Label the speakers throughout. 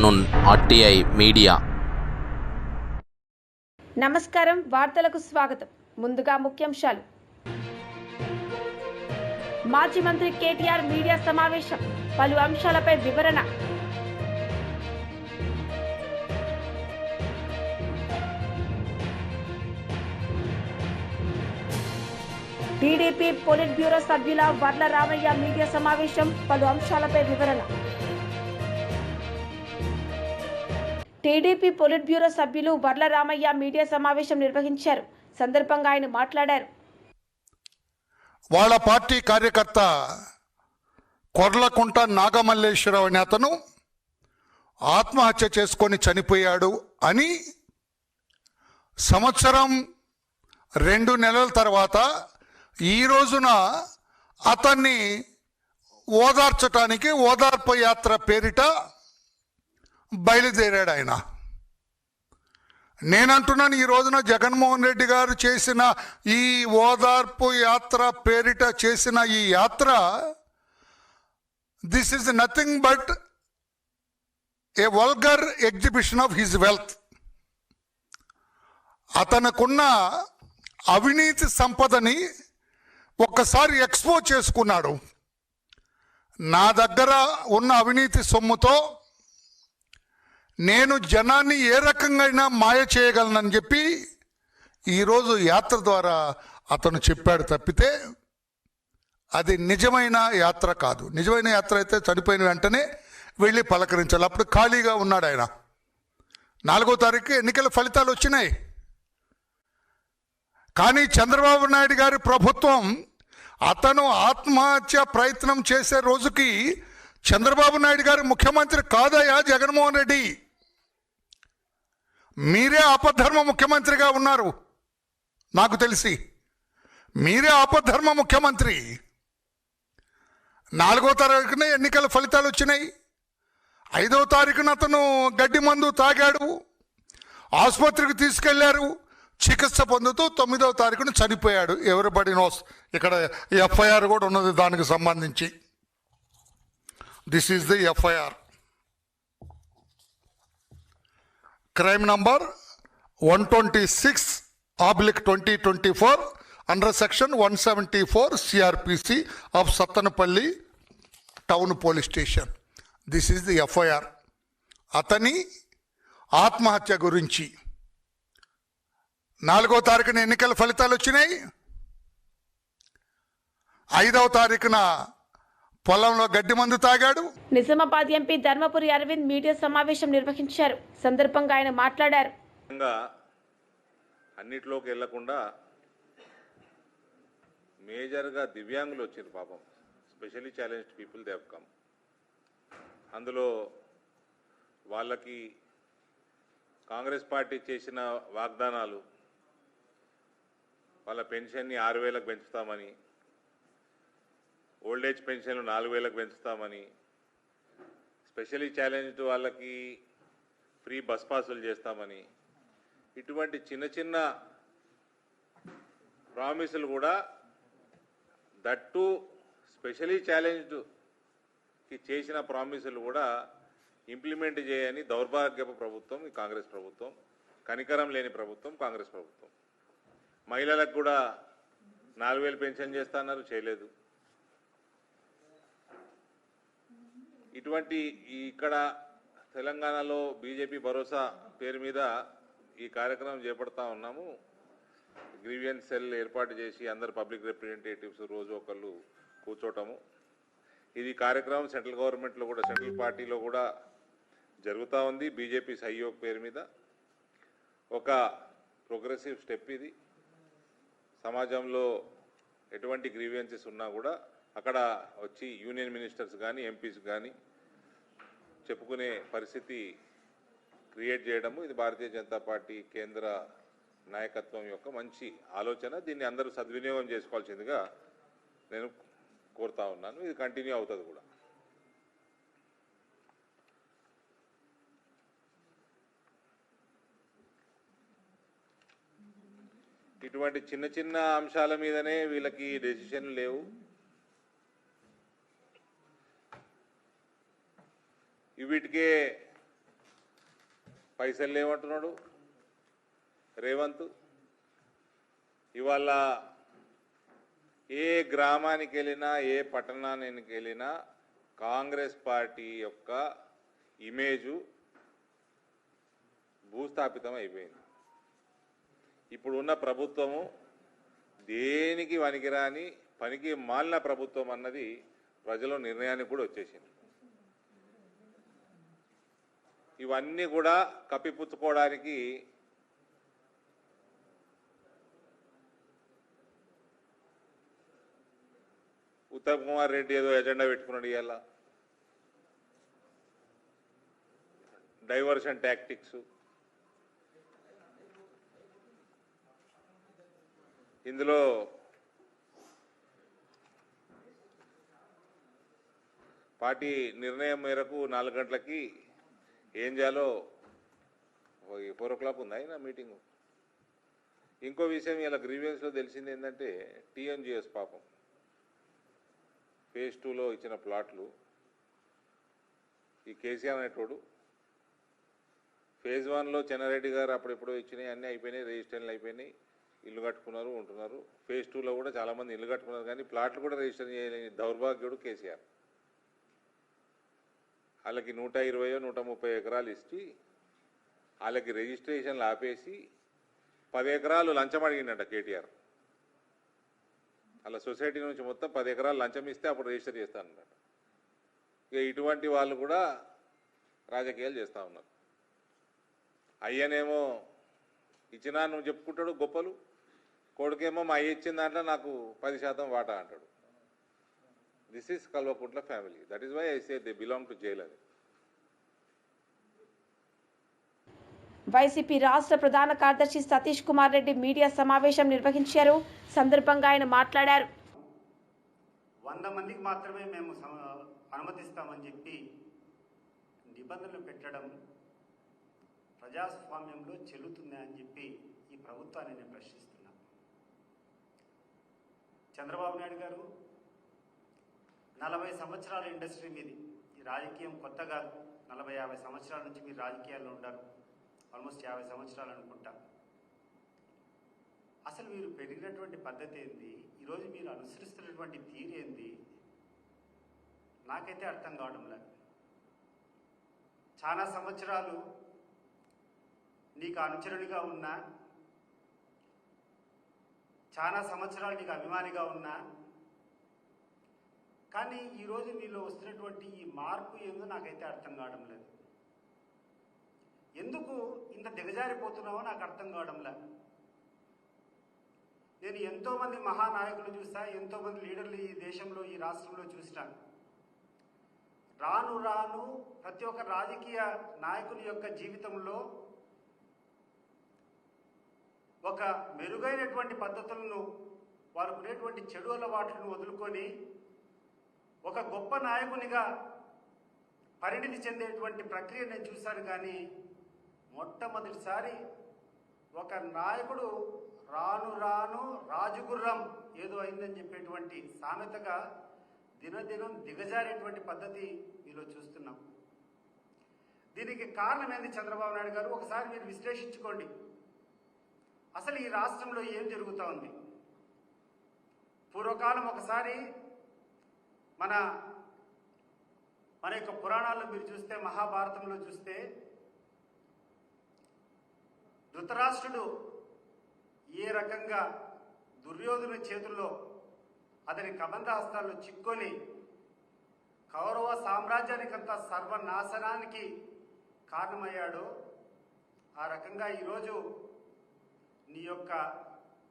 Speaker 1: Afternoon RTI media.
Speaker 2: నమస్కారం, వార్తలకు స్వాగతం. ముందుగా ముఖ్యాంశాలు. మాజీ మంత్రి కేటీఆర్ మీడియా సమావేశం, పలు అంశాలపై వివరణ. టీడీపీ పొలిట్ బ్యూరో సభ్యుల వర్ల రామయ్య మీడియా సమావేశం, పలు అంశాలపై వివరణ. టీడీపీ పొలిట్ బ్యూరో సభ్యులు వర్ల రామయ్య మీడియా సమావేశం నిర్వహించారు. సందర్భంగా ఆయన మాట్లాడారు.
Speaker 3: వాళ్ళ పార్టీ కార్యకర్త కొర్లకుంట నాగమల్లేశ్వరరావు అనే అతను ఆత్మహత్య చేసుకొని చనిపోయాడు అని సంవత్సరం 2 నెలల తర్వాత ఈ రోజున అతన్ని ఓదార్చడానికి ఓదార్పు యాత్ర పేరిట బయలుదేరాడు ఆయన. నేనంటున్నాను, ఈ రోజున జగన్మోహన్ రెడ్డి గారు చేసిన ఈ ఓదార్పు యాత్ర పేరిట చేసిన ఈ యాత్ర, this is nothing but a vulgar exhibition of his wealth. అతనుకున్న అవినీతి సంపదని ఒక్కసారి ఎక్స్పోజ్ చేసుకున్నాడు. నా దగ్గర ఉన్న అవినీతి సొమ్ముతో నేను జనాన్ని ఏ రకంగా మాయ చేయగలనని చెప్పి ఈరోజు యాత్ర ద్వారా అతను చెప్పాడు తప్పితే అది నిజమైన యాత్ర కాదు. నిజమైన యాత్ర అయితే చనిపోయిన వెంటనే వెళ్ళి పలకరించాలి. అప్పుడు ఖాళీగా ఉన్నాడు ఆయన. 4వ తారీఖు ఎన్నికల ఫలితాలు వచ్చినాయి. కానీ చంద్రబాబు నాయుడు గారి ప్రభుత్వం అతను ఆత్మహత్య ప్రయత్నం చేసే రోజుకి చంద్రబాబు నాయుడు గారు ముఖ్యమంత్రి కాదయ్యా జగన్మోహన్ రెడ్డి, మీరే ఆపద్ధర్మ ముఖ్యమంత్రిగా ఉన్నారు. నాకు తెలిసి మీరే ఆపద్ధర్మ ముఖ్యమంత్రి. 4వ తారీఖున ఎన్నికల ఫలితాలు వచ్చినాయి. 5వ తారీఖున అతను గడ్డి మందు తాగాడు, ఆసుపత్రికి తీసుకెళ్లారు, చికిత్స పొందుతూ 9వ తారీఖున చనిపోయాడు. Everybody nose. ఇక్కడ ఎఫ్ఐఆర్ కూడా ఉన్నది దానికి సంబంధించి. This is the FIR, crime number 126/2024 under section 174 CrPC of Sattenapalli town police station. This is the FIR. అతని ఆత్మహత్య గురించి 4వ తారీఖున ఎన్నికల ఫలితాలు వచ్చినాయి. 5వ తారీఖున పొలంలో గడ్డి మందు తాగాడు.
Speaker 2: నిజామాబాద్ ఎంపీ ధర్మపురి అరవింద్ మీడియా సమావేశం నిర్వహించారు. సందర్భంగా ఆయన మాట్లాడారు.
Speaker 4: అన్నిట్లోకి వెళ్లకుండా మేజర్గా దివ్యాంగులు వచ్చారు పాపం. Specially challenged people they have come. అందులో వాళ్ళకి కాంగ్రెస్ పార్టీ చేసిన వాగ్దానాలు, వాళ్ళ పెన్షన్ని 6,000కు పెంచుతామని, ఓల్డేజ్ పెన్షన్లు 4,000కు పెంచుతామని, స్పెషల్లీ ఛాలెంజ్డ్ వాళ్ళకి ఫ్రీ బస్ పాసులు చేస్తామని, ఇటువంటి చిన్న చిన్న ప్రామిసులు కూడా దట్టు స్పెషల్లీ ఛాలెంజ్డ్కి చేసిన ప్రామిసులు కూడా ఇంప్లిమెంట్ చేయని దౌర్భాగ్యపు ప్రభుత్వం ఈ కాంగ్రెస్ ప్రభుత్వం. కనికరం లేని ప్రభుత్వం కాంగ్రెస్ ప్రభుత్వం. మహిళలకు కూడా 4,000 పెన్షన్ చేస్తున్నారు, చేయలేదు. ఇటువంటి ఇక్కడ తెలంగాణలో బీజేపీ భరోసా పేరు మీద ఈ కార్యక్రమం చేపడతా ఉన్నాము. గ్రీవియన్స్ సెల్ ఏర్పాటు చేసి అందరు పబ్లిక్ రిప్రజెంటేటివ్స్ రోజు ఒకళ్ళు కూర్చోటము. ఇది కార్యక్రమం సెంట్రల్ గవర్నమెంట్లో కూడా, సెంట్రల్ పార్టీలో కూడా జరుగుతూ ఉంది. బీజేపీ సహయోగ్ పేరు మీద ఒక ప్రోగ్రెసివ్ స్టెప్ ఇది. సమాజంలో ఎటువంటి గ్రీవియన్సెస్ ఉన్నా కూడా అక్కడ వచ్చి యూనియన్ మినిస్టర్స్ కానీ ఎంపీస్ కానీ చెప్పుకునే పరిస్థితి క్రియేట్ చేయడము, ఇది భారతీయ జనతా పార్టీ కేంద్ర నాయకత్వం యొక్క మంచి ఆలోచన. దీన్ని అందరూ సద్వినియోగం చేసుకోవాల్సిందిగా నేను కోరుతా ఉన్నాను. ఇది కంటిన్యూ అవుతుంది కూడా. ఇటువంటి చిన్న చిన్న అంశాల మీదనే వీళ్ళకి డెసిషన్లు లేవు. వీటికే పైసలు లేవంటున్నాడు రేవంత్. ఇవాళ ఏ గ్రామానికి వెళ్ళినా ఏ పట్టణానికి వెళ్ళినా కాంగ్రెస్ పార్టీ యొక్క ఇమేజు భూస్థాపితం అయిపోయింది. ఇప్పుడు ఉన్న ప్రభుత్వము దేనికి వనికిరాని పనికి మాలిన ప్రభుత్వం అన్నది ప్రజల నిర్ణయానికి కూడా వచ్చేసింది. ఇవన్నీ కూడా కప్పిపుచ్చుకోవడానికి ఉత్తమ్ కుమార్ రెడ్డి ఏదో ఎజెండా పెట్టుకున్నాడు. ఇవాళ డైవర్షన్ టాక్టిక్స్. ఇందులో పార్టీ నిర్ణయం మేరకు 4 గంటలకి ఏం చేయాలో 4 o'clock ఉందా అయినా మీటింగు. ఇంకో విషయం ఇలా గ్రీవియన్స్లో తెలిసింది ఏంటంటే టీఎన్జిఎస్ పాపం phase 2లో ఇచ్చిన ప్లాట్లు ఈ కేసీఆర్ అనేటోడు phase 1లో చెన్నారెడ్డి గారు అప్పుడెప్పుడో ఇచ్చినాయి, అన్నీ అయిపోయినాయి, రిజిస్ట్రేషన్లు అయిపోయినాయి, ఇల్లు కట్టుకున్నారు, ఉంటున్నారు. phase 2లో కూడా చాలామంది ఇల్లు కట్టుకున్నారు, కానీ ప్లాట్లు కూడా రిజిస్టర్ చేయలేని దౌర్భాగ్యుడు కేసీఆర్. వాళ్ళకి 120 130 ఎకరాలు ఇచ్చి వాళ్ళకి రిజిస్ట్రేషన్లు ఆపేసి 10 ఎకరాలు లంచం అడిగిండట కేటీఆర్. అలా సొసైటీ నుంచి మొత్తం 10 ఎకరాలు లంచం ఇస్తే అప్పుడు రిజిస్టర్ చేస్తానన్నట. ఇక ఇటువంటి వాళ్ళు కూడా రాజకీయాలు చేస్తూ ఉన్నారు. అయ్యనేమో ఇచ్చినా నువ్వు చెప్పుకుంటాడు గొప్పలు, కొడుకేమో మా అయ్య ఇచ్చిన దాంట్లో నాకు 10% వాటా అంటాడు. This is Kalvakuntla family. That is why I say they belong to jail అని.
Speaker 2: వైసీపీ రాష్ట్ర ప్రధాన కార్యదర్శి సతీష్ కుమార్ రెడ్డి మీడియా సమావేశం నిర్వహించారు. సందర్భంగా ఆయన మాట్లాడారు.
Speaker 5: 100 మందికి మాత్రమే మేము అనుమతిస్తామని చెప్పి నిబంధనలు పెట్టడం ప్రజాస్వామ్యంలో చెల్లుతుందని చెప్పి ఈ ప్రభుత్వాన్ని నేను ప్రశ్నిస్తున్నా. చంద్రబాబు నాయుడు గారు 40 సంవత్సరాల ఇండస్ట్రీ మీది. ఈ రాజకీయం కొత్త కాదు. 40-50 సంవత్సరాల నుంచి మీరు రాజకీయాల్లో ఉంటారు. ఆల్మోస్ట్ 50 సంవత్సరాలు అనుకుంటా. అసలు మీరు పెరిగినటువంటి పద్ధతి ఏంది, ఈరోజు మీరు అనుసరిస్తున్నటువంటి తీరు ఏంది నాకైతే అర్థం కావడం లేదు. చాలా సంవత్సరాలు నీకు అనుచరుడిగా ఉన్నా, చాలా సంవత్సరాలు నీకు అభిమానిగా ఉన్నా, కానీ ఈరోజు నీలో వస్తున్నటువంటి ఈ మార్పు ఏందో నాకైతే అర్థం కావడం లేదు. ఎందుకు ఇంత దిగజారిపోతున్నావో నాకు అర్థం కావడం లేదు. నేను ఎంతోమంది మహానాయకులు చూసా, ఎంతోమంది లీడర్లు ఈ దేశంలో ఈ రాష్ట్రంలో చూసినాను. రాను రాను ప్రతి ఒక్క రాజకీయ నాయకుని యొక్క జీవితంలో ఒక మెరుగైనటువంటి పద్ధతులను, వారికి ఉండేటువంటి చెడు అలవాట్లను వదులుకొని ఒక గొప్ప నాయకునిగా పరిణితి చెందేటువంటి ప్రక్రియ నేను చూశాను. కానీ మొట్టమొదటిసారి ఒక నాయకుడు రాను రాను రాజుగుర్రం ఏదో అయిందని చెప్పేటువంటి సామెతగా దినదినం దిగజారేటువంటి పద్ధతి మీలో చూస్తున్నాం. దీనికి కారణం ఏంది చంద్రబాబు నాయుడు గారు? ఒకసారి మీరు విశ్లేషించుకోండి. అసలు ఈ రాష్ట్రంలో ఏం జరుగుతూ ఉంది? పూర్వకాలం ఒకసారి మన యొక్క పురాణాల్లో మీరు చూస్తే, మహాభారతంలో చూస్తే, ధృతరాష్ట్రుడు ఏ రకంగా దుర్యోధను చేతుల్లో అతని కబంధ హస్తాల్లో చిక్కొని కౌరవ సామ్రాజ్యానికంతా సర్వనాశనానికి కారణమయ్యాడో, ఆ రకంగా ఈరోజు నీ యొక్క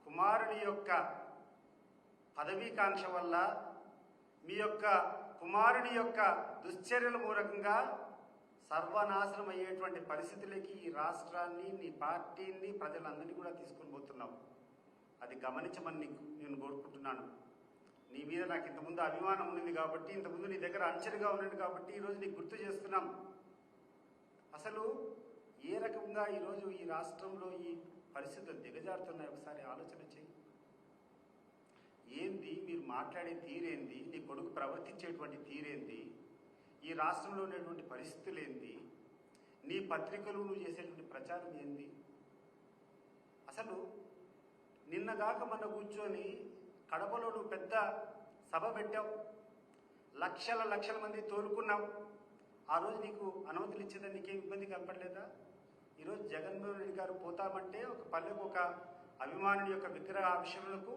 Speaker 5: కుమారుని యొక్క పదవీకాంక్ష వల్ల, మీ యొక్క కుమారుని యొక్క దుశ్చర్యల మూలకంగా సర్వనాశనం అయ్యేటువంటి పరిస్థితులకి ఈ రాష్ట్రాన్ని, నీ పార్టీని, ప్రజలందరినీ కూడా తీసుకొని పోతున్నావు. అది గమనించమని నేను కోరుకుంటున్నాను. నీ మీద నాకు ఇంతకుముందు అభిమానం ఉంది కాబట్టి, ఇంతకుముందు నీ దగ్గర అంచనగా ఉన్నది కాబట్టి ఈరోజు నీకు గుర్తు చేస్తున్నాం. అసలు ఏ రకంగా ఈరోజు ఈ రాష్ట్రంలో ఈ పరిస్థితులు దిగజారుతున్నాయి ఒకసారి ఆలోచన చేయి. ఏంది మీరు మాట్లాడే తీరేంది? నీ కొడుకు ప్రవర్తించేటువంటి తీరేంది? ఈ రాష్ట్రంలో ఉండేటువంటి పరిస్థితులు ఏంది? నీ పత్రికలు నువ్వు చేసేటువంటి ప్రచారం ఏంది? అసలు నిన్నగాక మన కూర్చొని కడపలో నువ్వు పెద్ద సభ పెట్టావు, లక్షల మంది తోలుకున్నావు. ఆ రోజు నీకు అనుమతులు ఇచ్చేదని నీకేం ఇబ్బంది కనపడలేదా? ఈరోజు జగన్మోహన్ రెడ్డి గారు పోతామంటే ఒక పల్లెకు ఒక అభిమానుడి యొక్క విగ్రహ ఆవిష్కరణకు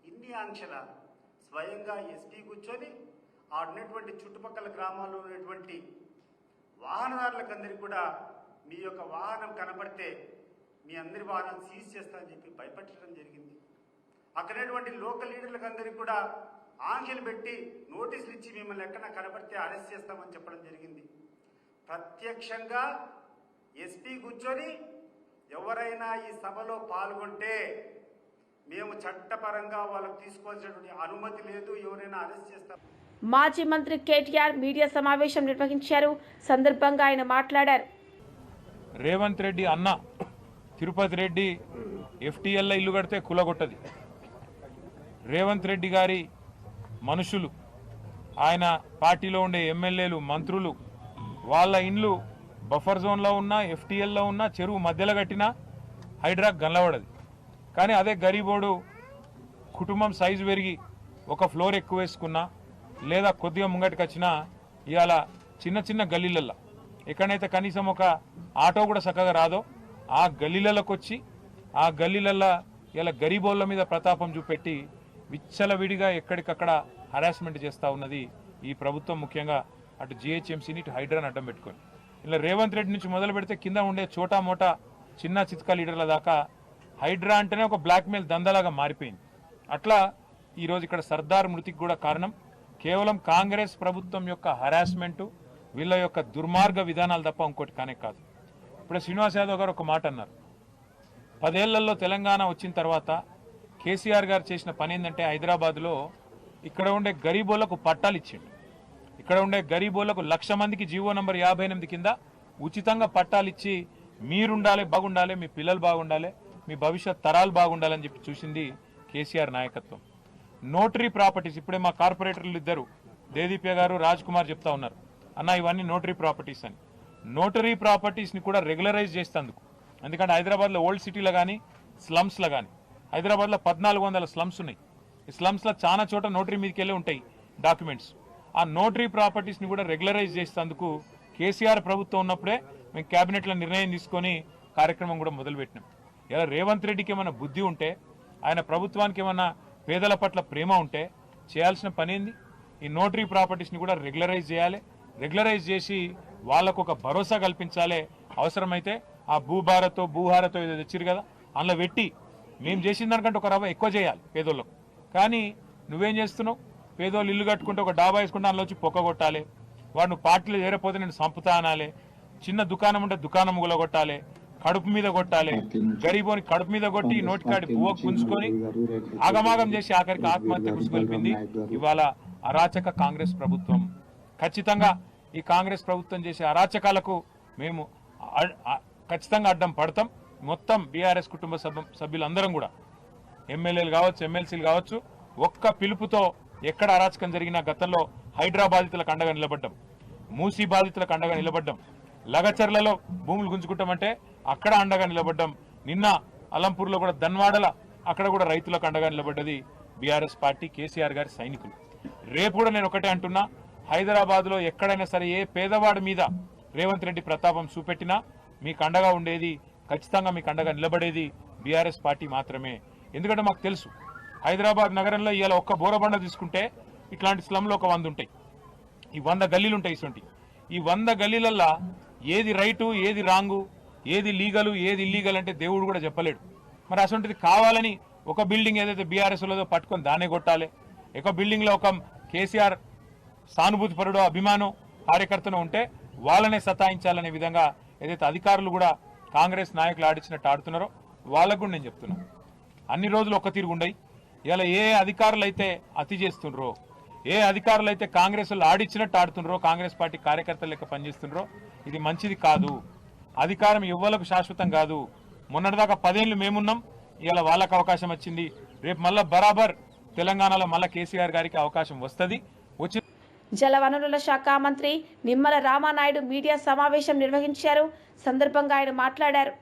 Speaker 5: ఇన్ని ఆంక్షల స్వయంగా ఎస్పీ కూర్చొని ఆ ఉన్నటువంటి చుట్టుపక్కల గ్రామాల్లో ఉన్నటువంటి వాహనదారులకందరికీ కూడా మీ యొక్క వాహనం కనబడితే మీ అందరి వాహనాలు సీజ్ చేస్తామని చెప్పి భయపెట్టడం జరిగింది. అక్కడటువంటి లోకల్ లీడర్లకు అందరికీ కూడా ఆంక్షలు పెట్టి నోటీసులు ఇచ్చి మిమ్మల్ని ఎక్కడ కనబడితే అరెస్ట్ చేస్తామని చెప్పడం జరిగింది. ప్రత్యక్షంగా ఎస్పీ కూర్చొని ఎవరైనా ఈ సభలో పాల్గొంటే మేము చట్టపరంగా వాళ్ళకు తీసుకోవాల్సినటువంటి అనుమతి లేదు, ఎవరైనా అరెస్ట్ చేస్తాం.
Speaker 2: మాజీ మంత్రి కేటీఆర్ మీడియా సమావేశం నిర్వహించారు. సందర్భంగా ఆయన మాట్లాడారు.
Speaker 6: రేవంత్ రెడ్డి అన్న తిరుపతి రెడ్డి ఎఫ్టీఎల్లో ఇల్లు కడితే కులగొట్టది. రేవంత్ రెడ్డి గారి మనుషులు, ఆయన పార్టీలో ఉండే ఎమ్మెల్యేలు, మంత్రులు, వాళ్ళ ఇండ్లు బఫర్ జోన్లో ఉన్న ఎఫ్టీఎల్లో ఉన్న చెరువు మధ్యలో కట్టినా హైడ్రాక్ గనలబడది. కానీ అదే గరీబోడు కుటుంబం సైజు పెరిగి ఒక ఫ్లోర్ ఎక్కువ వేసుకున్నా లేదా కొద్దిగా ముంగటికి వచ్చినా ఇవాళ చిన్న గల్లీలల్లో ఎక్కడైతే కనీసం ఒక ఆటో కూడా చక్కగా రాదో ఆ గల్లీలలోకి వచ్చి ఆ గల్లీలల్లో ఇలా గరీబోళ్ళ మీద ప్రతాపం చూపెట్టి విచ్చలవిడిగా ఎక్కడికక్కడ హరాస్మెంట్ చేస్తూ ఉన్నది ఈ ప్రభుత్వం. ముఖ్యంగా అటు జిహెచ్ఎంసీని ఇటు హైడ్రాని అడ్డం పెట్టుకొని ఇలా రేవంత్ రెడ్డి నుంచి మొదలు పెడితే కింద ఉండే చోటా మోటా చిన్న చిత్కా లీడర్ల దాకా హైడ్రా అంటేనే ఒక బ్లాక్మెయిల్ దందాలాగా మారిపోయింది. అట్లా ఈరోజు ఇక్కడ సర్దార్ మృతికి కూడా కారణం కేవలం కాంగ్రెస్ ప్రభుత్వం యొక్క హరాస్మెంటు, వీళ్ళ యొక్క దుర్మార్గ విధానాలు తప్ప ఇంకోటి కానే కాదు. ఇప్పుడు శ్రీనివాస్ యాదవ్ గారు ఒక మాట అన్నారు, 10 ఏళ్లలో తెలంగాణ వచ్చిన తర్వాత కేసీఆర్ గారు చేసిన పని ఏంటంటే హైదరాబాద్లో ఇక్కడ ఉండే గరీబోళ్లకు పట్టాలు ఇచ్చిండు. ఇక్కడ ఉండే గరీబోళ్లకు 1,00,000 మందికి జీవో నంబర్ 58 కింద ఉచితంగా పట్టాలు ఇచ్చి మీరుండాలి, బాగుండాలి, మీ పిల్లలు బాగుండాలి, మీ భవిష్యత్ తరాలు బాగుండాలని చెప్పి చూసింది కేసీఆర్ నాయకత్వం. నోటరీ ప్రాపర్టీస్, ఇప్పుడే మా కార్పొరేటర్లు ఇద్దరు దేదీప్య గారు, రాజ్ కుమార్ చెప్తా ఉన్నారు, అన్న ఇవన్నీ నోటరీ ప్రాపర్టీస్ అని. నోటరీ ప్రాపర్టీస్ని కూడా రెగ్యులరైజ్ చేస్తేందుకు, ఎందుకంటే హైదరాబాద్లో ఓల్డ్ సిటీలో కానీ స్లమ్స్లో కానీ హైదరాబాద్లో 1400 స్లమ్స్ ఉన్నాయి. ఈ స్లమ్స్లో చాలా చోట నోటరీ మీదకి వెళ్ళి ఉంటాయి డాక్యుమెంట్స్. ఆ నోటరీ ప్రాపర్టీస్ని కూడా రెగ్యులరైజ్ చేసేందుకు కేసీఆర్ ప్రభుత్వం ఉన్నప్పుడే మేము క్యాబినెట్లో నిర్ణయం తీసుకొని కార్యక్రమం కూడా మొదలుపెట్టినాం. ఇలా రేవంత్ రెడ్డికి ఏమైనా బుద్ధి ఉంటే, ఆయన ప్రభుత్వానికి ఏమైనా పేదల పట్ల ప్రేమ ఉంటే చేయాల్సిన పని ఏంది? ఈ నోటరీ ప్రాపర్టీస్ని కూడా రెగ్యులరైజ్ చేయాలి. రెగ్యులరైజ్ చేసి వాళ్ళకు ఒక భరోసా కల్పించాలి. అవసరమైతే ఆ భూహారతో ఏదో తెచ్చిరు కదా అందులో పెట్టి మేము చేసిన దానికంటే ఒక రవ్వ ఎక్కువ చేయాలి పేదోళ్ళకు. కానీ నువ్వేం చేస్తున్నావు? పేదోళ్ళు ఇల్లు కట్టుకుంటే ఒక డాబా వేసుకుంటే అందులో వచ్చి పొక్క కొట్టాలి, వాడు నువ్వు పార్టీలో చేరపోతే నేను సంపుతా అనాలి, చిన్న దుకాణం ఉంటే దుకాణం కొట్టాలి, కడుపు మీద కొట్టాలి, గరీబోని కడుపు మీద కొట్టి నోటికాడి పువ్వు గుంజుకొని ఆగమాగం చేసి ఆఖరికి ఆత్మహత్య కుసుగొల్పింది ఇవాళ అరాచక కాంగ్రెస్ ప్రభుత్వం. ఖచ్చితంగా ఈ కాంగ్రెస్ ప్రభుత్వం చేసే అరాచకాలకు మేము ఖచ్చితంగా అడ్డం పడతాం. మొత్తం బీఆర్ఎస్ కుటుంబ సభ్యులందరం కూడా, ఎమ్మెల్యేలు కావచ్చు, ఎమ్మెల్సీలు కావచ్చు, ఒక్క పిలుపుతో ఎక్కడ అరాచకం జరిగినా గతంలో హైడ్రా బాధితులకు అండగా నిలబడ్డం, మూసీ బాధితులకు అండగా నిలబడ్డం, లగచర్లలో భూములు గుంజుకుంటామంటే అక్కడ అండగా నిలబడ్డం, నిన్న అలంపూర్లో కూడా ధన్వాడల అక్కడ కూడా రైతులకు అండగా నిలబడ్డది బీఆర్ఎస్ పార్టీ, కేసీఆర్ గారి సైనికులు. రేపు కూడా నేను ఒకటే అంటున్నా, హైదరాబాద్లో ఎక్కడైనా సరే ఏ పేదవాడి మీద రేవంత్ రెడ్డి ప్రతాపం చూపెట్టినా మీకు అండగా ఉండేది, ఖచ్చితంగా మీకు అండగా నిలబడేది బీఆర్ఎస్ పార్టీ మాత్రమే. ఎందుకంటే మాకు తెలుసు హైదరాబాద్ నగరంలో ఇవాళ ఒక్క బోరబండ తీసుకుంటే ఇట్లాంటి స్లమ్లో ఒక 100 ఉంటాయి, ఈ 100 గల్లీలు ఉంటాయి. ఇటువంటి ఈ 100 గల్లీలల్లో ఏది రైటు, ఏది రాంగు, ఏది లీగలు, ఏది ఇల్లీగల్ అంటే దేవుడు కూడా చెప్పలేడు. మరి అటువంటిది కావాలని ఒక బిల్డింగ్ ఏదైతే బీఆర్ఎస్లో పట్టుకొని దాన్నే కొట్టాలి, ఒక బిల్డింగ్లో ఒక కేసీఆర్ సానుభూతి పరుడో అభిమానం కార్యకర్తను ఉంటే వాళ్ళనే సతాయించాలనే విధంగా ఏదైతే అధికారులు కూడా కాంగ్రెస్ నాయకులు ఆడించినట్టు ఆడుతున్నారో వాళ్ళకు కూడా నేను చెప్తున్నాను, అన్ని రోజులు ఒక్క తీరు ఉండయి. ఇలా ఏ అధికారులు అయితే అతి చేస్తుండ్రో, ఏ అధికారులు అయితే కాంగ్రెస్ వాళ్ళు ఆడిచ్చినట్టు ఆడుతుండ్రో, కాంగ్రెస్ పార్టీ కార్యకర్తలు లెక్క పనిచేస్తుండ్రో, ఇది మంచిది కాదు. అధికారం ఎవ్వలకు శాశ్వతం కాదు. మొన్నటిదాకా 10 ఏళ్ళు మేమున్నాం, ఇలా వాళ్ళకు అవకాశం వచ్చింది. రేపు మళ్ళా బరాబర్ తెలంగాణలో మళ్ళా కేసీఆర్ గారికి అవకాశం వస్తుంది.
Speaker 2: జలవనరుల శాఖ మంత్రి నిమ్మల రామానాయుడు మీడియా సమావేశం నిర్వహించారు. సందర్భంగా ఆయన మాట్లాడారు.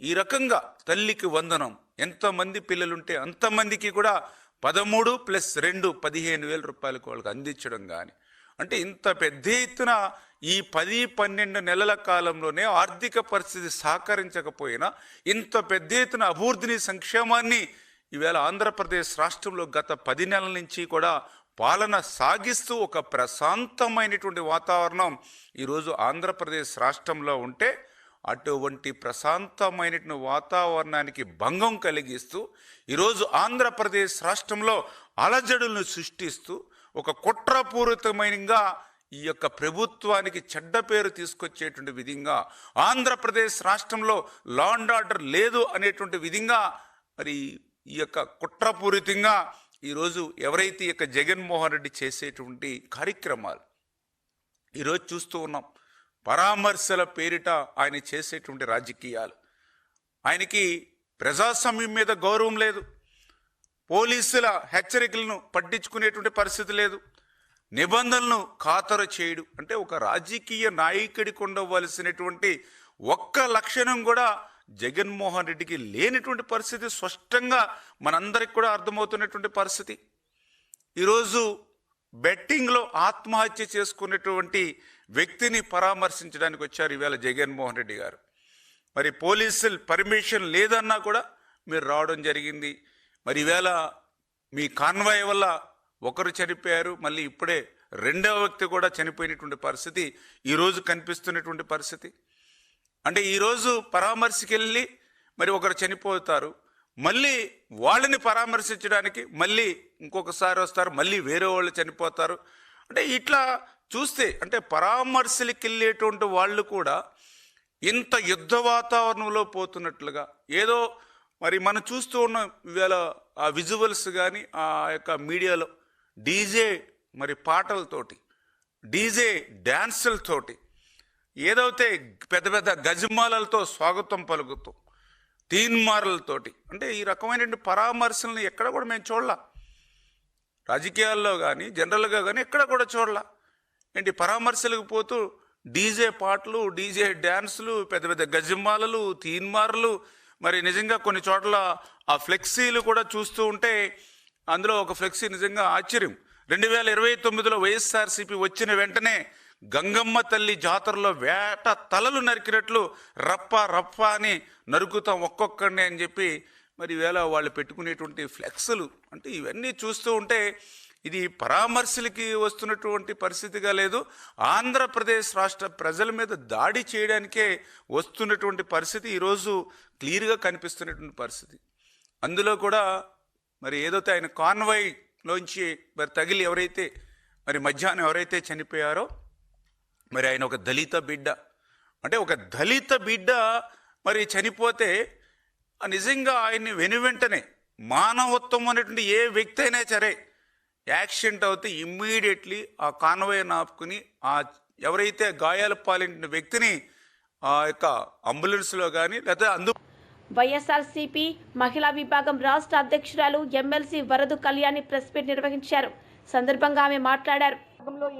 Speaker 7: ఈ రకంగా తల్లికి వందనం, ఎంతమంది పిల్లలుంటే అంతమందికి కూడా 13 + 2 15,000 రూపాయలకు వాళ్ళకి అందించడం కానీ, అంటే ఇంత పెద్ద ఎత్తున ఈ 10-12 నెలల కాలంలోనే ఆర్థిక పరిస్థితి సహకరించకపోయినా ఇంత పెద్ద ఎత్తున అభివృద్ధిని, సంక్షేమాన్ని ఈవేళ ఆంధ్రప్రదేశ్ రాష్ట్రంలో గత 10 నెలల నుంచి కూడా పాలన సాగిస్తూ ఒక ప్రశాంతమైనటువంటి వాతావరణం ఈరోజు ఆంధ్రప్రదేశ్ రాష్ట్రంలో ఉంటే, అటువంటి ప్రశాంతమైనటువంటి వాతావరణానికి భంగం కలిగిస్తూ ఈరోజు ఆంధ్రప్రదేశ్ రాష్ట్రంలో అలజడులను సృష్టిస్తూ ఒక కుట్రపూరితమైనగా ఈ యొక్క ప్రభుత్వానికి చెడ్డ పేరు తీసుకొచ్చేటువంటి విధంగా, ఆంధ్రప్రదేశ్ రాష్ట్రంలో లా అండ్ ఆర్డర్ లేదు అనేటువంటి విధంగా మరి ఈ యొక్క కుట్రపూరితంగా ఈరోజు ఎవరైతే ఈ యొక్క జగన్మోహన్ రెడ్డి చేసేటువంటి కార్యక్రమాలు ఈరోజు చూస్తూ ఉన్నాం. పరామర్శల పేరిట ఆయన చేసేటువంటి రాజకీయాలు, ఆయనకి ప్రజాస్వామ్యం మీద గౌరవం లేదు, పోలీసుల హెచ్చరికలను పట్టించుకునేటువంటి పరిస్థితి లేదు, నిబంధనలను ఖాతరు చేయడు. అంటే ఒక రాజకీయ నాయకుడికి ఉండవలసినటువంటి ఒక్క లక్షణం కూడా జగన్మోహన్ రెడ్డికి లేనిటువంటి పరిస్థితి స్పష్టంగా మనందరికి కూడా అర్థమవుతున్నటువంటి పరిస్థితి. ఈరోజు బెట్టింగ్లో ఆత్మహత్య చేసుకున్నటువంటి వ్యక్తిని పరామర్శించడానికి వచ్చారు ఈవేళ జగన్మోహన్ రెడ్డి గారు. మరి పోలీసులు పర్మిషన్ లేదన్నా కూడా మీరు రావడం జరిగింది. మరి ఈవేళ మీ కాన్వాయ్ వల్ల ఒకరు చనిపోయారు, మళ్ళీ ఇప్పుడే రెండవ వ్యక్తి కూడా చనిపోయినటువంటి పరిస్థితి ఈరోజు కనిపిస్తున్నటువంటి పరిస్థితి. అంటే ఈరోజు పరామర్శకి వెళ్ళి మరి ఒకరు చనిపోతారు, మళ్ళీ వాళ్ళని పరామర్శించడానికి మళ్ళీ ఇంకొకసారి వస్తారు, మళ్ళీ వేరే వాళ్ళు చనిపోతారు. అంటే ఇట్లా చూస్తే అంటే పరామర్శలకి వెళ్ళేటువంటి వాళ్ళు కూడా ఇంత యుద్ధ వాతావరణంలో పోతున్నట్లుగా ఏదో మరి మనం చూస్తూ ఉన్నాం. ఇవాళ ఆ విజువల్స్ కానీ ఆ యొక్క మీడియాలో డీజే మరి పాటలతోటి, డీజే డ్యాన్సులతోటి, ఏదైతే పెద్ద పెద్ద గజమాలతో స్వాగతం పలుకుతూ, తీన్మార్లతోటి, అంటే ఈ రకమైనటువంటి పరామర్శలను ఎక్కడ కూడా మేము చూడలా. రాజకీయాల్లో కానీ జనరల్గా కానీ ఎక్కడ కూడా చూడలా. ఏంటి పరామర్శలకు పోతూ డీజే పాటలు, డీజే డ్యాన్సులు, పెద్ద పెద్ద గజమాలలు, తీన్మార్లు, మరి నిజంగా కొన్ని చోట్ల ఆ ఫ్లెక్సీలు కూడా చూస్తూ ఉంటే అందులో ఒక ఫ్లెక్సీ నిజంగా ఆశ్చర్యం. 2029లో వైఎస్ఆర్సీపీ వచ్చిన వెంటనే గంగమ్మ తల్లి జాతరలో వేట తలలు నరికినట్లు రప్ప రప్ప అని నరుకుతాం ఒక్కొక్కడిని అని చెప్పి మరి వేళ వాళ్ళు పెట్టుకునేటువంటి ఫ్లెక్సులు, అంటే ఇవన్నీ చూస్తూ ఉంటే ఇది పరామర్శలకి వస్తున్నటువంటి పరిస్థితిగా లేదు, ఆంధ్రప్రదేశ్ రాష్ట్ర ప్రజల మీద దాడి చేయడానికే వస్తున్నటువంటి పరిస్థితి ఈరోజు క్లియర్గా కనిపిస్తున్నటువంటి పరిస్థితి. అందులో కూడా మరి ఏదైతే ఆయన కాన్వాయ్లోంచి మరి తగిలి ఎవరైతే మరి మధ్యాహ్నం ఎవరైతే చనిపోయారో మరి ఆయన ఒక దళిత బిడ్డ, అంటే ఒక దళిత బిడ్డ మరి చనిపోతే నిజంగా ఆయన్ని వెనువెంటనే మానవత్వం అనేటువంటి ఏ వ్యక్తి అయినా సరే యాక్సిడెంట్ అవుతే ఇమ్మీడియట్లీ ఆ కాన్వాయ్ ఆపుకుని ఆ ఎవరైతే గాయాల పాలిన వ్యక్తిని ఆ యొక్క అంబులెన్స్లో కానీ లేదా
Speaker 2: వైఎస్ఆర్సీపీ మహిళా విభాగం రాష్ట్ర అధ్యక్షురాలు ఎమ్మెల్సీ వరదు కళ్యాణి ప్రెస్ మీట్ నిర్వహించారు. సందర్భంగా ఆమె మాట్లాడారు.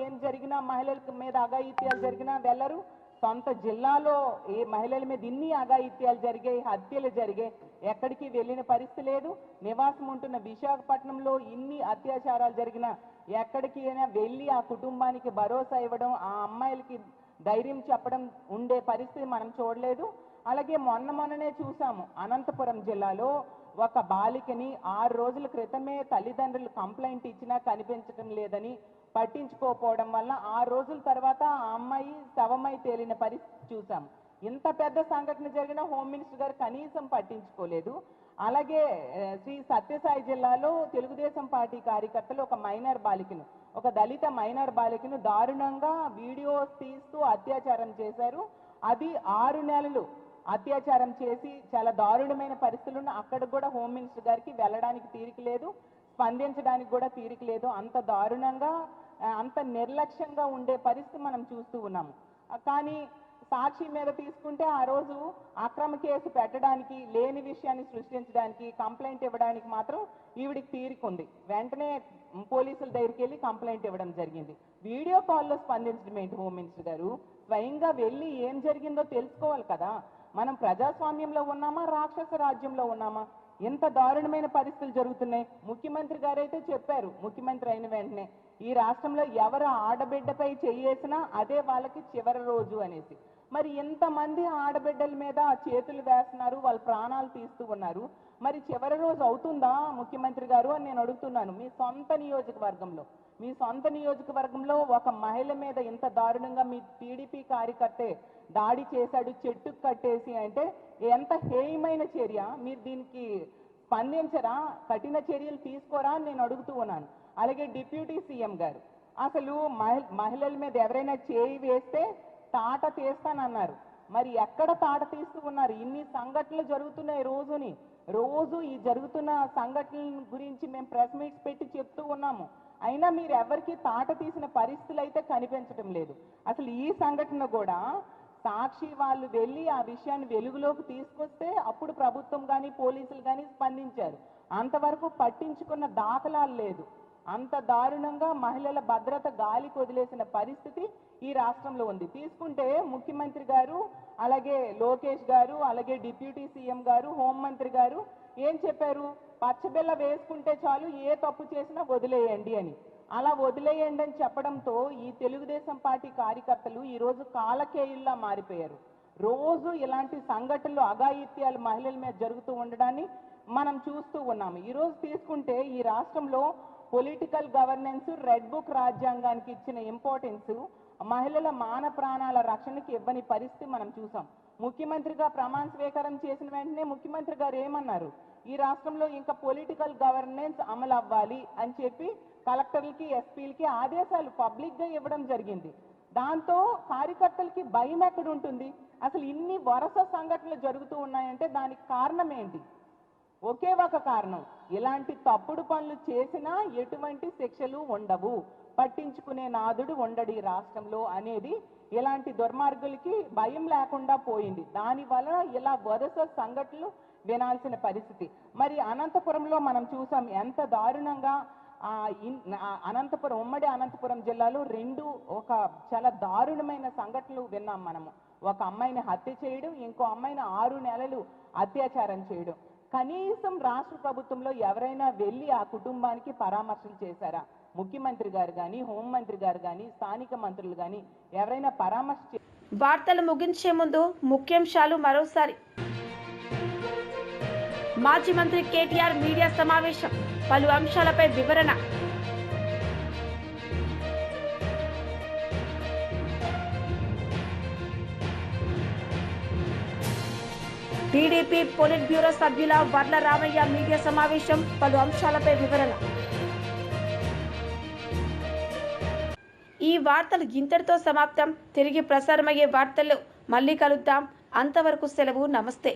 Speaker 8: ఏం జరిగినా మహిళల మీద అఘాయిత్యాలు జరిగినా వెళ్ళరు. సొంత జిల్లాలో ఏ మహిళల మీద ఇన్ని అఘాయిత్యాలు జరిగాయి, హత్యలు జరిగాయి, ఎక్కడికి వెళ్ళిన పరిస్థితి లేదు. నివాసం ఉంటున్న విశాఖపట్నంలో ఇన్ని అత్యాచారాలు జరిగినా ఎక్కడికి అయినా వెళ్ళి ఆ కుటుంబానికి భరోసా ఇవ్వడం, ఆ అమ్మాయిలకి ధైర్యం చెప్పడం ఉండే పరిస్థితి మనం చూడలేదు. అలాగే మొన్ననే చూసాము, అనంతపురం జిల్లాలో ఒక బాలికని 6 రోజుల క్రితమే తల్లిదండ్రులు కంప్లైంట్ ఇచ్చినా కనిపించడం లేదని పట్టించుకోకపోవడం వల్ల 6 రోజుల తర్వాత ఆ అమ్మాయి శవమై తేలిన పరిస్థితి చూసాం. ఇంత పెద్ద సంఘటన జరిగిన హోమ్ మినిస్టర్ గారు కనీసం పట్టించుకోలేదు. అలాగే శ్రీ సత్యసాయి జిల్లాలో తెలుగుదేశం పార్టీ కార్యకర్తలు ఒక మైనర్ బాలికను, ఒక దళిత మైనర్ బాలికను దారుణంగా వీడియోస్ తీస్తూ అత్యాచారం చేశారు. అది 6 నెలలు అత్యాచారం చేసి చాలా దారుణమైన పరిస్థితులను అక్కడ కూడా హోమ్ మినిస్టర్ గారికి వెళ్ళడానికి తీరిక లేదు, స్పందించడానికి కూడా తీరిక లేదు. అంత దారుణంగా అంత నిర్లక్ష్యంగా ఉండే పరిస్థితి మనం చూస్తూ ఉన్నాము. కానీ సాక్షి మీద తీసుకుంటే ఆ రోజు అక్రమ కేసు పెట్టడానికి, లేని విషయాన్ని సృష్టించడానికి, కంప్లైంట్ ఇవ్వడానికి మాత్రం ఈవిడికి తీరికుంది. వెంటనే పోలీసుల దగ్గరికి వెళ్ళి కంప్లైంట్ ఇవ్వడం జరిగింది. వీడియో కాల్లో స్పందించడం ఏంటి హోమ్ మినిస్టర్ గారు? స్వయంగా వెళ్ళి ఏం జరిగిందో తెలుసుకోవాలి కదా. మనం ప్రజాస్వామ్యంలో ఉన్నామా, రాక్షస రాజ్యంలో ఉన్నామా? ఎంత దారుణమైన పరిస్థితులు జరుగుతున్నాయి. ముఖ్యమంత్రి గారైతే చెప్పారు, ముఖ్యమంత్రి అయిన వెంటనే ఈ రాష్ట్రంలో ఎవరు ఆడబిడ్డపై చెయ్యేసినా అదే వాళ్ళకి చివరి రోజు అనేసి. మరి ఎంతమంది ఆడబిడ్డల మీద చేతులు వేస్తున్నారు, వాళ్ళ ప్రాణాలు తీస్తూ ఉన్నారు. మరి చివరి రోజు అవుతుందా ముఖ్యమంత్రి గారు అని నేను అడుగుతున్నాను. మీ సొంత నియోజకవర్గంలో ఒక మహిళ మీద ఇంత దారుణంగా మీ టీడీపీ కార్యకర్తే దాడి చేశాడు, చెట్టుకు కట్టేసి అంటే ఎంత హేయమైన చర్య. మీరు దీనికి స్పందించరా, కఠిన చర్యలు తీసుకోరా అని నేను అడుగుతూ ఉన్నాను. అలాగే డిప్యూటీ సీఎం గారు అసలు మహిళల మీద ఎవరైనా చేయి వేస్తే తాట తీస్తానన్నారు. మరి ఎక్కడ తాట తీస్తూ ఉన్నారు? ఇన్ని సంఘటనలు జరుగుతున్నాయి రోజు ఈ జరుగుతున్న సంఘటనల గురించి మేము ప్రెస్ మీట్స్ పెట్టి చెప్తూ ఉన్నాము. అయినా మీరు ఎవరికి తాట తీసిన పరిస్థితులు అయితే కనిపించడం లేదు. అసలు ఈ సంఘటన కూడా సాక్షి వాళ్ళు వెళ్ళి ఆ విషయాన్ని వెలుగులోకి తీసుకొస్తే అప్పుడు ప్రభుత్వం కానీ పోలీసులు కానీ స్పందించారు. అంతవరకు పట్టించుకున్న దాఖలాలు లేదు. అంత దారుణంగా మహిళల భద్రత గాలికి వదిలేసిన పరిస్థితి ఈ రాష్ట్రంలో ఉంది. తీసుకుంటే ముఖ్యమంత్రి గారు, అలాగే లోకేష్ గారు, అలాగే డిప్యూటీ సీఎం గారు, హోంమంత్రి గారు ఏం చెప్పారు? పచ్చబిల్ల వేసుకుంటే చాలు, ఏ తప్పు చేసినా వదిలేయండి అని. అలా వదిలేయండి అని చెప్పడంతో ఈ తెలుగుదేశం పార్టీ కార్యకర్తలు ఈరోజు కాలకేయుల్లా మారిపోయారు. రోజు ఇలాంటి సంఘటనలు, అఘాయిత్యాలు మహిళల మీద జరుగుతూ ఉండడాన్ని మనం చూస్తూ ఉన్నాము. ఈరోజు తీసుకుంటే ఈ రాష్ట్రంలో పొలిటికల్ గవర్నెన్స్, రెడ్ బుక్ రాజ్యాంగానికి ఇచ్చిన ఇంపార్టెన్స్ మహిళల మాన ప్రాణాల రక్షణకి ఇవ్వని పరిస్థితి మనం చూసాం. ముఖ్యమంత్రిగా ప్రమాణ స్వీకారం చేసిన వెంటనే ముఖ్యమంత్రి గారు ఏమన్నారు? ఈ రాష్ట్రంలో ఇంకా పొలిటికల్ గవర్నెన్స్ అమలు అవ్వాలి అని చెప్పి కలెక్టర్లకి, ఎస్పీలకి ఆదేశాలు పబ్లిక్గా ఇవ్వడం జరిగింది. దాంతో కార్యకర్తలకి భయం ఎక్కడ ఉంటుంది? అసలు ఇన్ని వరుస సంఘటనలు జరుగుతూ ఉన్నాయంటే దానికి కారణం ఏంటి? ఒకే ఒక కారణం, ఇలాంటి తప్పుడు పనులు చేసినా ఎటువంటి శిక్షలు ఉండవు, పట్టించుకునే నాదుడు ఉండడు ఈ రాష్ట్రంలో అనేది ఇలాంటి దుర్మార్గులకి భయం లేకుండా పోయింది. దానివల్ల ఇలా వరుస సంఘటనలు వినాల్సిన పరిస్థితి. మరి అనంతపురంలో మనం చూసాం ఎంత దారుణంగా. అనంతపురం, ఉమ్మడి అనంతపురం జిల్లాలో ఒక చాలా దారుణమైన సంఘటనలు విన్నాం మనము. ఒక అమ్మాయిని హత్య చేయడం, ఇంకో అమ్మాయిని 6 నెలలు అత్యాచారం చేయడం. కనీసం రాష్ట్ర ప్రభుత్వంలో ఎవరైనా వెళ్ళి ఆ కుటుంబానికి పరామర్శలు చేశారా? ముఖ్యమంత్రి గారు కానీ, హోంమంత్రి గారు కానీ, స్థానిక మంత్రులు కానీ ఎవరైనా పరామర్శ
Speaker 2: వార్తలు ముగించే ముందు ముఖ్యాంశాలు మరోసారి. మాజీ మంత్రి కేటీఆర్ మీడియా సమావేశం, పలు అంశాలపై వివరణ. టీడీపీ పొలిట్ బ్యూరో సభ్యుల వర్ల రామయ్య మీడియా సమావేశం, పలు అంశాలపై వివరణ. ఈ వార్తలు ఇంతటితో సమాప్తం. తిరిగి ప్రసారమయ్యే వార్తల్లో మళ్ళీ కలుద్దాం. అంతవరకు సెలవు. నమస్తే.